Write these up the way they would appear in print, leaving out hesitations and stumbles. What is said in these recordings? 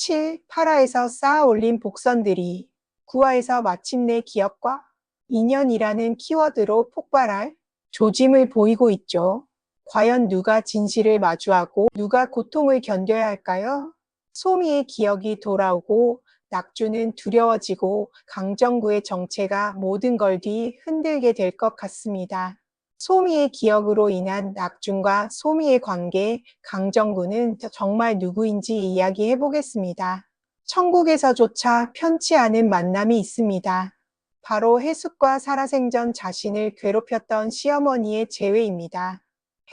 7. 8화에서 쌓아 올린 복선들이 9화에서 마침내 기억과 인연이라는 키워드로 폭발할 조짐을 보이고 있죠. 과연 누가 진실을 마주하고 누가 고통을 견뎌야 할까요? 소미의 기억이 돌아오고 낙주는 두려워지고 강정구의 정체가 모든 걸 뒤흔들게 될 것 같습니다. 소미의 기억으로 인한 낙준과 소미의 관계, 강정구는 정말 누구인지 이야기해 보겠습니다. 천국에서조차 편치 않은 만남이 있습니다. 바로 해숙과 살아생전 자신을 괴롭혔던 시어머니의 재회입니다.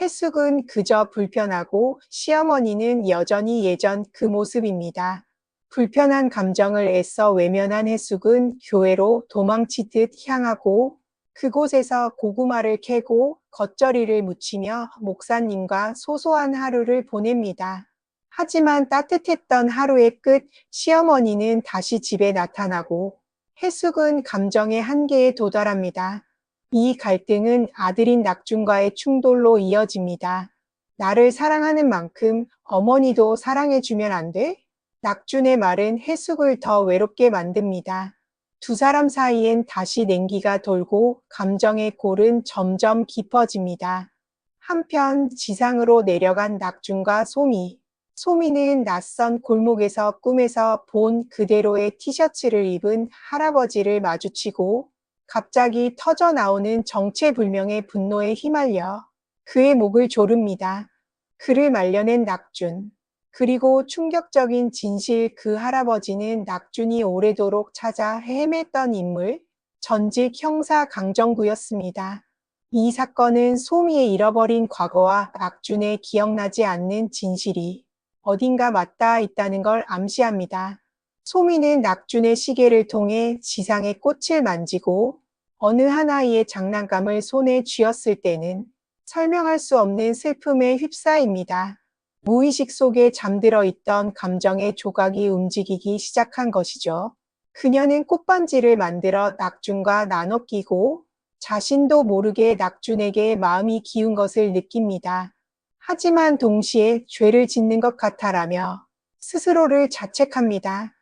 해숙은 그저 불편하고 시어머니는 여전히 예전 그 모습입니다. 불편한 감정을 애써 외면한 해숙은 교회로 도망치듯 향하고 그곳에서 고구마를 캐고 겉절이를 무치며 목사님과 소소한 하루를 보냅니다. 하지만 따뜻했던 하루의 끝, 시어머니는 다시 집에 나타나고 해숙은 감정의 한계에 도달합니다. 이 갈등은 아들인 낙준과의 충돌로 이어집니다. 나를 사랑하는 만큼 어머니도 사랑해주면 안 돼? 낙준의 말은 해숙을 더 외롭게 만듭니다. 두 사람 사이엔 다시 냉기가 돌고 감정의 골은 점점 깊어집니다. 한편 지상으로 내려간 낙준과 소미. 소미는 낯선 골목에서 꿈에서 본 그대로의 티셔츠를 입은 할아버지를 마주치고 갑자기 터져 나오는 정체불명의 분노에 휘말려 그의 목을 조릅니다. 그를 말려낸 낙준. 그리고 충격적인 진실, 그 할아버지는 낙준이 오래도록 찾아 헤맸던 인물, 전직 형사 강정구였습니다. 이 사건은 소미의 잃어버린 과거와 낙준의 기억나지 않는 진실이 어딘가 맞닿아 있다는 걸 암시합니다. 소미는 낙준의 시계를 통해 지상의 꽃을 만지고 어느 한 아이의 장난감을 손에 쥐었을 때는 설명할 수 없는 슬픔에 휩싸입니다. 무의식 속에 잠들어 있던 감정의 조각이 움직이기 시작한 것이죠. 그녀는 꽃반지를 만들어 낙준과 나눠 끼고 자신도 모르게 낙준에게 마음이 기운 것을 느낍니다. 하지만 동시에 죄를 짓는 것 같아라며 스스로를 자책합니다.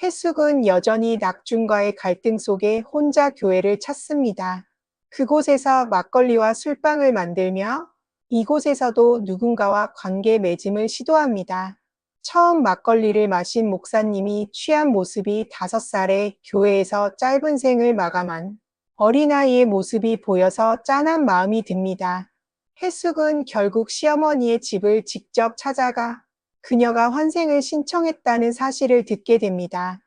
해숙은 여전히 낙준과의 갈등 속에 혼자 교회를 찾습니다. 그곳에서 막걸리와 술빵을 만들며 이곳에서도 누군가와 관계 맺음을 시도합니다. 처음 막걸리를 마신 목사님이 취한 모습이 5살의 교회에서 짧은 생을 마감한 어린아이의 모습이 보여서 짠한 마음이 듭니다. 해숙은 결국 시어머니의 집을 직접 찾아가 그녀가 환생을 신청했다는 사실을 듣게 됩니다.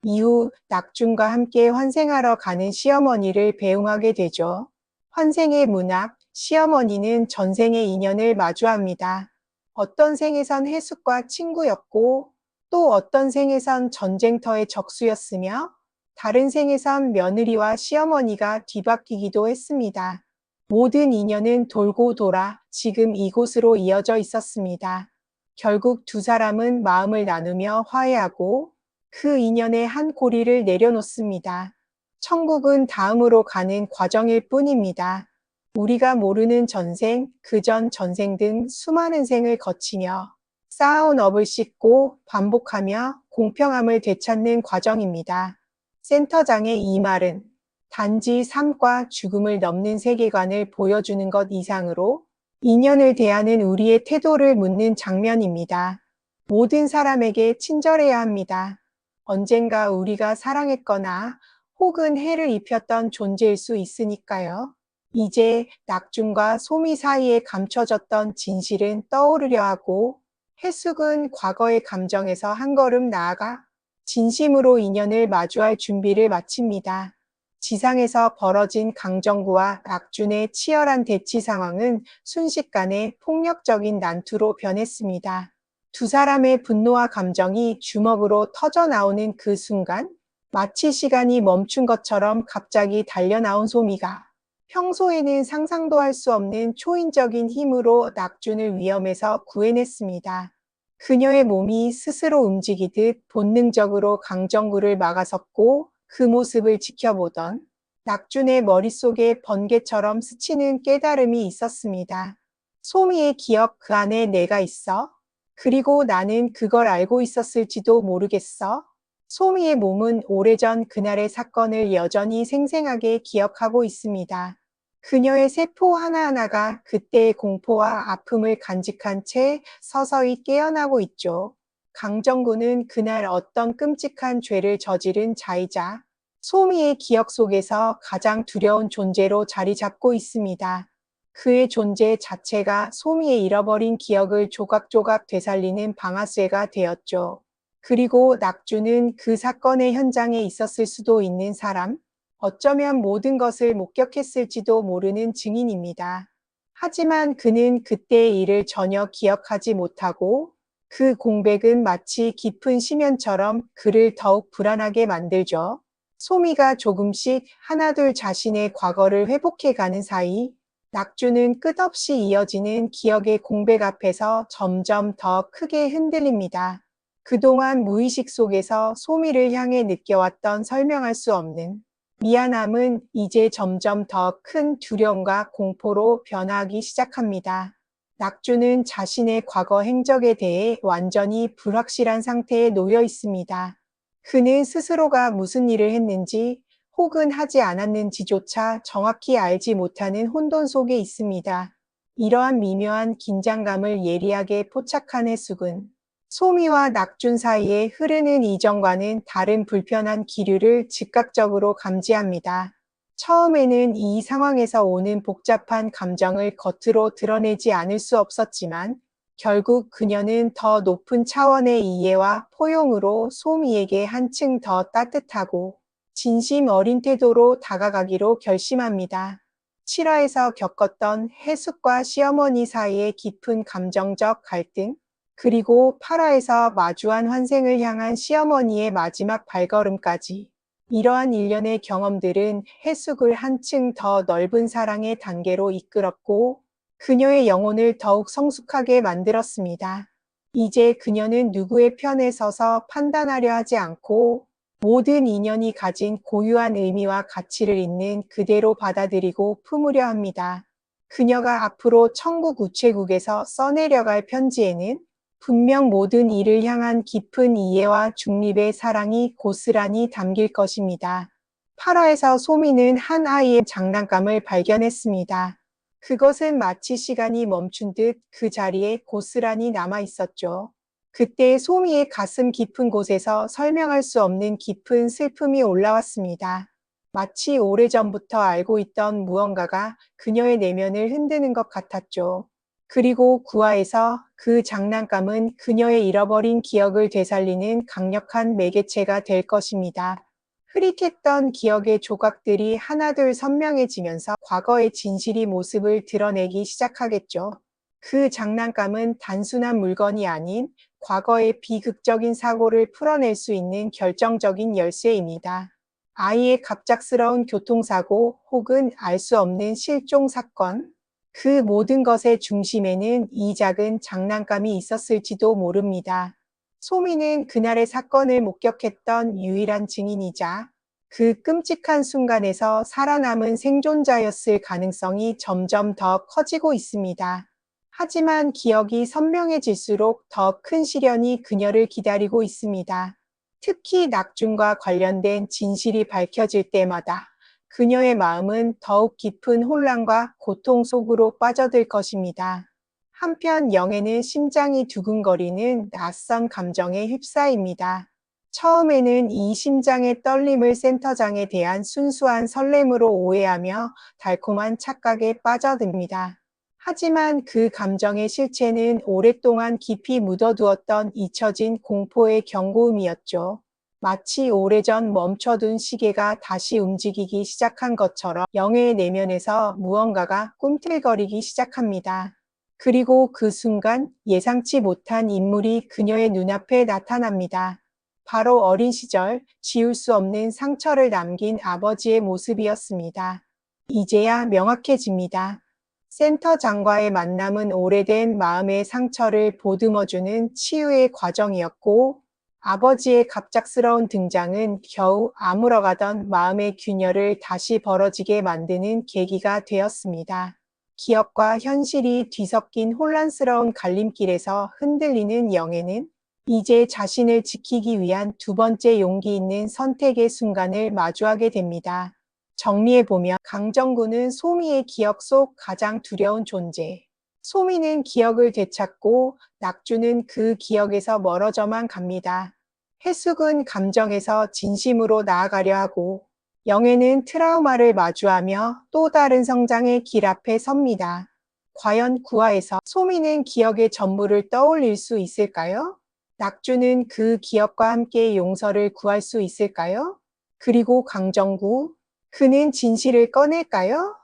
이후 낙준과 함께 환생하러 가는 시어머니를 배웅하게 되죠. 환생의 문학, 시어머니는 전생의 인연을 마주합니다. 어떤 생에선 해숙과 친구였고 또 어떤 생에선 전쟁터의 적수였으며 다른 생에선 며느리와 시어머니가 뒤바뀌기도 했습니다. 모든 인연은 돌고 돌아 지금 이곳으로 이어져 있었습니다. 결국 두 사람은 마음을 나누며 화해하고 그 인연의 한 고리를 내려놓습니다. 천국은 다음으로 가는 과정일 뿐입니다. 우리가 모르는 전생, 그전 전생 등 수많은 생을 거치며 쌓아온 업을 씻고 반복하며 공평함을 되찾는 과정입니다. 센터장의 이 말은 단지 삶과 죽음을 넘는 세계관을 보여주는 것 이상으로 인연을 대하는 우리의 태도를 묻는 장면입니다. 모든 사람에게 친절해야 합니다. 언젠가 우리가 사랑했거나 혹은 해를 입혔던 존재일 수 있으니까요. 이제 낙준과 소미 사이에 감춰졌던 진실은 떠오르려 하고 해숙은 과거의 감정에서 한 걸음 나아가 진심으로 인연을 마주할 준비를 마칩니다. 지상에서 벌어진 강정구와 낙준의 치열한 대치 상황은 순식간에 폭력적인 난투로 변했습니다. 두 사람의 분노와 감정이 주먹으로 터져 나오는 그 순간 마치 시간이 멈춘 것처럼 갑자기 달려나온 소미가 평소에는 상상도 할 수 없는 초인적인 힘으로 낙준을 위험에서 구해냈습니다. 그녀의 몸이 스스로 움직이듯 본능적으로 강정구를 막아섰고 그 모습을 지켜보던 낙준의 머릿속에 번개처럼 스치는 깨달음이 있었습니다. 소미의 기억, 그 안에 내가 있어? 그리고 나는 그걸 알고 있었을지도 모르겠어. 소미의 몸은 오래전 그날의 사건을 여전히 생생하게 기억하고 있습니다. 그녀의 세포 하나하나가 그때의 공포와 아픔을 간직한 채 서서히 깨어나고 있죠. 강정구는 그날 어떤 끔찍한 죄를 저지른 자이자 소미의 기억 속에서 가장 두려운 존재로 자리 잡고 있습니다. 그의 존재 자체가 소미의 잃어버린 기억을 조각조각 되살리는 방아쇠가 되었죠. 그리고 낙주는 그 사건의 현장에 있었을 수도 있는 사람, 어쩌면 모든 것을 목격했을지도 모르는 증인입니다. 하지만 그는 그때의 일을 전혀 기억하지 못하고 그 공백은 마치 깊은 심연처럼 그를 더욱 불안하게 만들죠. 소미가 조금씩 하나둘 자신의 과거를 회복해가는 사이 낙주는 끝없이 이어지는 기억의 공백 앞에서 점점 더 크게 흔들립니다. 그동안 무의식 속에서 소미를 향해 느껴왔던 설명할 수 없는 미안함은 이제 점점 더 큰 두려움과 공포로 변하기 시작합니다. 낙주는 자신의 과거 행적에 대해 완전히 불확실한 상태에 놓여 있습니다. 그는 스스로가 무슨 일을 했는지 혹은 하지 않았는지조차 정확히 알지 못하는 혼돈 속에 있습니다. 이러한 미묘한 긴장감을 예리하게 포착한 해숙은 소미와 낙준 사이에 흐르는 이전과는 다른 불편한 기류를 즉각적으로 감지합니다. 처음에는 이 상황에서 오는 복잡한 감정을 겉으로 드러내지 않을 수 없었지만 결국 그녀는 더 높은 차원의 이해와 포용으로 소미에게 한층 더 따뜻하고 진심 어린 태도로 다가가기로 결심합니다. 7화에서 겪었던 해숙과 시어머니 사이의 깊은 감정적 갈등, 그리고 8화에서 마주한 환생을 향한 시어머니의 마지막 발걸음까지 이러한 일련의 경험들은 해숙을 한층 더 넓은 사랑의 단계로 이끌었고 그녀의 영혼을 더욱 성숙하게 만들었습니다. 이제 그녀는 누구의 편에 서서 판단하려 하지 않고 모든 인연이 가진 고유한 의미와 가치를 있는 그대로 받아들이고 품으려 합니다. 그녀가 앞으로 천국 우체국에서 써내려갈 편지에는 분명 모든 이를 향한 깊은 이해와 중립의 사랑이 고스란히 담길 것입니다. 8화에서 소미는 한 아이의 장난감을 발견했습니다. 그것은 마치 시간이 멈춘 듯 그 자리에 고스란히 남아 있었죠. 그때 소미의 가슴 깊은 곳에서 설명할 수 없는 깊은 슬픔이 올라왔습니다. 마치 오래전부터 알고 있던 무언가가 그녀의 내면을 흔드는 것 같았죠. 그리고 9화에서 그 장난감은 그녀의 잃어버린 기억을 되살리는 강력한 매개체가 될 것입니다. 흐릿했던 기억의 조각들이 하나둘 선명해지면서 과거의 진실이 모습을 드러내기 시작하겠죠. 그 장난감은 단순한 물건이 아닌 과거의 비극적인 사고를 풀어낼 수 있는 결정적인 열쇠입니다. 아이의 갑작스러운 교통사고 혹은 알 수 없는 실종 사건, 그 모든 것의 중심에는 이 작은 장난감이 있었을지도 모릅니다. 소미는 그날의 사건을 목격했던 유일한 증인이자 그 끔찍한 순간에서 살아남은 생존자였을 가능성이 점점 더 커지고 있습니다. 하지만 기억이 선명해질수록 더 큰 시련이 그녀를 기다리고 있습니다. 특히 낙준과 관련된 진실이 밝혀질 때마다 그녀의 마음은 더욱 깊은 혼란과 고통 속으로 빠져들 것입니다. 한편 영애는 심장이 두근거리는 낯선 감정에 휩싸입니다. 처음에는 이 심장의 떨림을 센터장에 대한 순수한 설렘으로 오해하며 달콤한 착각에 빠져듭니다. 하지만 그 감정의 실체는 오랫동안 깊이 묻어두었던 잊혀진 공포의 경고음이었죠. 마치 오래전 멈춰둔 시계가 다시 움직이기 시작한 것처럼 영애의 내면에서 무언가가 꿈틀거리기 시작합니다. 그리고 그 순간 예상치 못한 인물이 그녀의 눈앞에 나타납니다. 바로 어린 시절 지울 수 없는 상처를 남긴 아버지의 모습이었습니다. 이제야 명확해집니다. 센터장과의 만남은 오래된 마음의 상처를 보듬어주는 치유의 과정이었고 아버지의 갑작스러운 등장은 겨우 아물어가던 마음의 균열을 다시 벌어지게 만드는 계기가 되었습니다. 기억과 현실이 뒤섞인 혼란스러운 갈림길에서 흔들리는 영애는 이제 자신을 지키기 위한 두 번째 용기 있는 선택의 순간을 마주하게 됩니다. 정리해보면 강정구는 소미의 기억 속 가장 두려운 존재. 소미는 기억을 되찾고 낙주는 그 기억에서 멀어져만 갑니다. 해숙은 감정에서 진심으로 나아가려 하고 영애는 트라우마를 마주하며 또 다른 성장의 길 앞에 섭니다. 과연 구화에서 소미는 기억의 전부를 떠올릴 수 있을까요? 낙주는 그 기억과 함께 용서를 구할 수 있을까요? 그리고 강정구, 그는 진실을 꺼낼까요?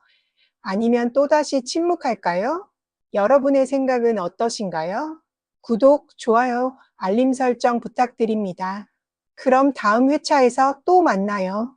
아니면 또다시 침묵할까요? 여러분의 생각은 어떠신가요? 구독, 좋아요, 알림 설정 부탁드립니다. 그럼 다음 회차에서 또 만나요.